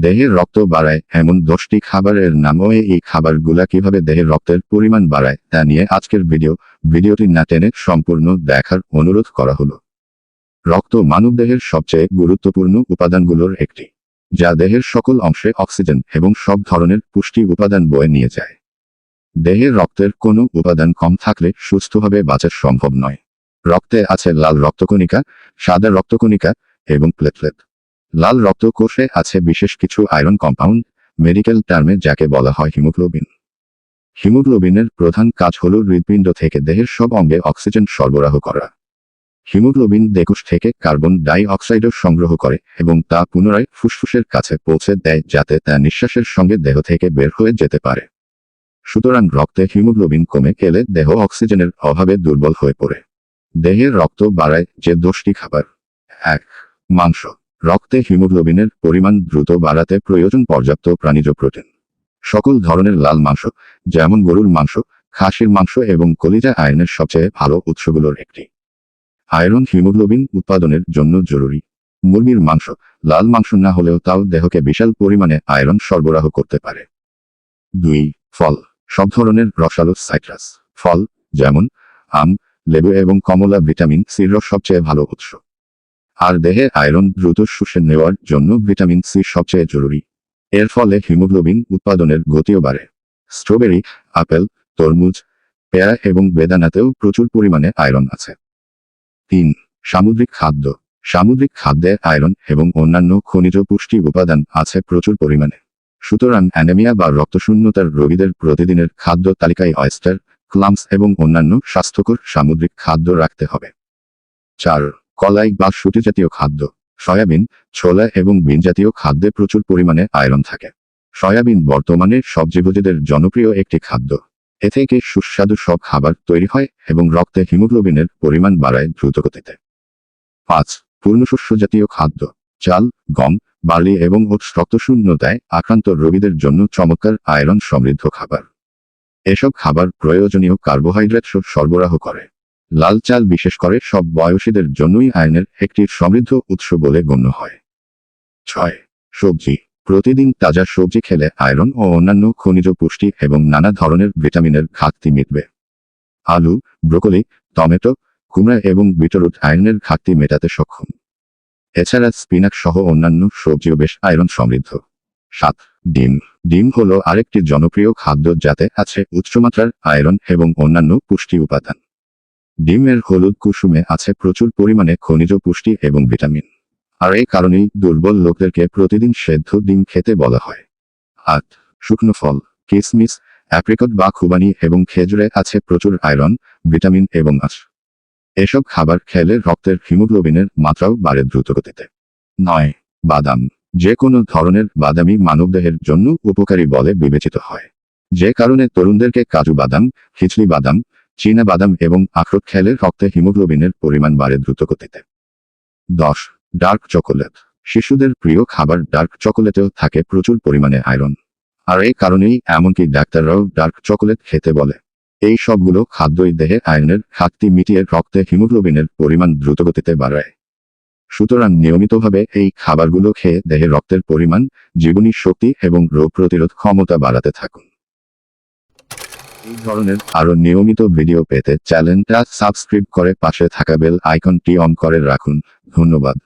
দেহের রক্ত বাড়ায় এমন 10টি খাবারের নাম ও এই খাবারগুলা কিভাবে দেহের রক্তের পরিমাণ বাড়ায় তা নিয়ে আজকের ভিডিওটি না টেনে সম্পূর্ণ দেখার অনুরোধ করা হলো। রক্ত মানবদেহের সবচেয়ে গুরুত্বপূর্ণ উপাদানগুলোর একটি, যা দেহের সকল অংশে অক্সিজেন এবং সব ধরনের পুষ্টি উপাদান বয়ে নিয়ে যায়। দেহের রক্তের কোনো উপাদান কম থাকলে সুস্থভাবে বাঁচা সম্ভব নয়। রক্তে আছে লাল রক্তকণিকা, সাদা রক্তকণিকা এবং প্লেটলেট। লাল রক্তকোষে আছে বিশেষ কিছু আয়রন কম্পাউন্ড, মেডিকেল টার্মে যাকে বলা হয় হিমোগ্লোবিন। হিমোগ্লোবিনের প্রধান কাজ হল হৃৎপিণ্ড থেকে দেহের সব অঙ্গে অক্সিজেন সরবরাহ করা। হিমোগ্লোবিন দেহকোষ থেকে কার্বন ডাই অক্সাইডও সংগ্রহ করে এবং তা পুনরায় ফুসফুসের কাছে পৌঁছে দেয় যাতে তা নিঃশ্বাসের সঙ্গে দেহ থেকে বের হয়ে যেতে পারে। সুতরাং রক্তে হিমোগ্লোবিন কমে গেলে দেহ অক্সিজেনের অভাবে দুর্বল হয়ে পড়ে। দেহের রক্ত বাড়ায় যে 10টি খাবার। 1. মাংস। রক্তে হিমোগ্লোবিনের পরিমাণ দ্রুত বাড়াতে প্রয়োজন পর্যাপ্ত প্রাণীজ প্রোটিন। সকল ধরনের লাল মাংস, যেমন গরুর মাংস, খাসির মাংস এবং কলিজা আয়রনের সবচেয়ে ভালো উৎসগুলোর একটি। আয়রন হিমোগ্লোবিন উৎপাদনের জন্য জরুরি। মুরগির মাংস, লাল মাংস না হলেও তাও দেহকে বিশাল পরিমাণে আয়রন সরবরাহ করতে পারে। 2. ফল। সব ধরনের রসালো সাইট্রাস ফল, যেমন আম, লেবু এবং কমলা ভিটামিন সির সবচেয়ে ভালো উৎস। আর দেহে আয়রন দ্রুত শুষে নেওয়ার জন্য ভিটামিন সি সবচেয়ে জরুরি। এর ফলে হিমোগ্লোবিন উৎপাদনের গতিও বাড়ে। স্ট্রবেরি, আপেল, তরমুজ, পেয়ারা এবং বেদানাতেও প্রচুর পরিমাণে আয়রন আছে। 3. সামুদ্রিক খাদ্য। সামুদ্রিক খাদ্যে আয়রন এবং অন্যান্য খনিজ পুষ্টি উপাদান আছে প্রচুর পরিমাণে। সুতরাং অ্যানেমিয়া বা রক্তশূন্যতার রোগীদের প্রতিদিনের খাদ্য তালিকায় অয়েস্টার, ক্লামস এবং অন্যান্য স্বাস্থ্যকর সামুদ্রিক খাদ্য রাখতে হবে। 4. কলাই বা শুটি জাতীয় খাদ্য। সয়াবিন, ছোলা এবং বিন জাতীয় খাদ্যে প্রচুর পরিমাণে আয়রন থাকে। সয়াবিন বর্তমানে সব জীবজীবদের জনপ্রিয় একটি খাদ্য। এ থেকে সুস্বাদু সব খাবার তৈরি হয় এবং রক্তে হিমোগ্লোবিনের পরিমাণ বাড়ায় দ্রুতগতিতে। 5. পূর্ণশস্য জাতীয় খাদ্য। চাল, গম, বার্লি এবং ওটস রক্তশূন্যতায় আক্রান্ত রোগীদের জন্য চমৎকার আয়রন সমৃদ্ধ খাবার। এসব খাবার প্রয়োজনীয় কার্বোহাইড্রেট সরবরাহ করে। লাল চাল বিশেষ করে সব বয়সীদের জন্যই আয়রনের একটি সমৃদ্ধ উৎস বলে গণ্য হয়। 6. সবজি। প্রতিদিন তাজা সবজি খেলে আয়রন ও অন্যান্য খনিজ পুষ্টি এবং নানা ধরনের ভিটামিনের ঘাটতি মিটবে। আলু, ব্রোকলি, টমেটো, কুমড়া এবং বিটরুট আয়রনের ঘাটতি মেটাতে সক্ষম। এছাড়া স্পিনাচ সহ অন্যান্য সবজিও বেশ আয়রন সমৃদ্ধ। 7. ডিম। ডিম হলো আরেকটি জনপ্রিয় খাদ্য যাতে আছে উচ্চমাত্রার আয়রন এবং অন্যান্য পুষ্টি উপাদান। ডিমের হলুদ কুসুমে আছে প্রচুর পরিমাণে খনিজ পুষ্টি এবং ভিটামিন। আর এই কারণেই দুর্বল লোকদেরকে প্রতিদিন সেদ্ধ ডিম খেতে বলা হয়। 8. শুকনো ফল। কিশমিশ, অ্যাপ্রিকট বা খুবানি এবং খেজুরে আছে প্রচুর আয়রন, ভিটামিন এবং আঁশ। এসব খাবার খেলে রক্তের হিমোগ্লোবিনের মাত্রাও বাড়ে দ্রুতগতিতে। 9. বাদাম। যে কোনো ধরনের বাদামই মানবদেহের জন্য উপকারী বলে বিবেচিত হয়। যে কারণে তরুণদেরকে কাজু বাদাম, খিচড়ি বাদাম, চীনা বাদাম এবং আখরোট খেলে রক্তে হিমোগ্লোবিনের পরিমাণ বাড়ে দ্রুতগতিতে। 10. Dark chocolate. শিশুদের প্রিয় খাবার ডার্ক চকোলেটেও থাকে প্রচুর পরিমাণে আয়রন। আর এই কারণেই এমনকি ডাক্তাররাও ডার্ক চকোলেট খেতে বলে। এই সবগুলো খাদ্যই দেহে আয়রনের ঘাটতি মিটিয়ে রক্তে হিমোগ্লোবিনের পরিমাণ দ্রুতগতিতে বাড়ায়। সুতরাং নিয়মিতভাবে এই খাবারগুলো খেয়ে দেহে রক্তের পরিমাণ, জীবনী শক্তি এবং রোগ প্রতিরোধ ক্ষমতা বাড়াতে থাকুন। এই ধরনের আরও নিয়মিত ভিডিও পেতে চ্যানেলটা সাবস্ক্রাইব করে পাশে থাকা বেল আইকনটি অন করে রাখুন। ধন্যবাদ।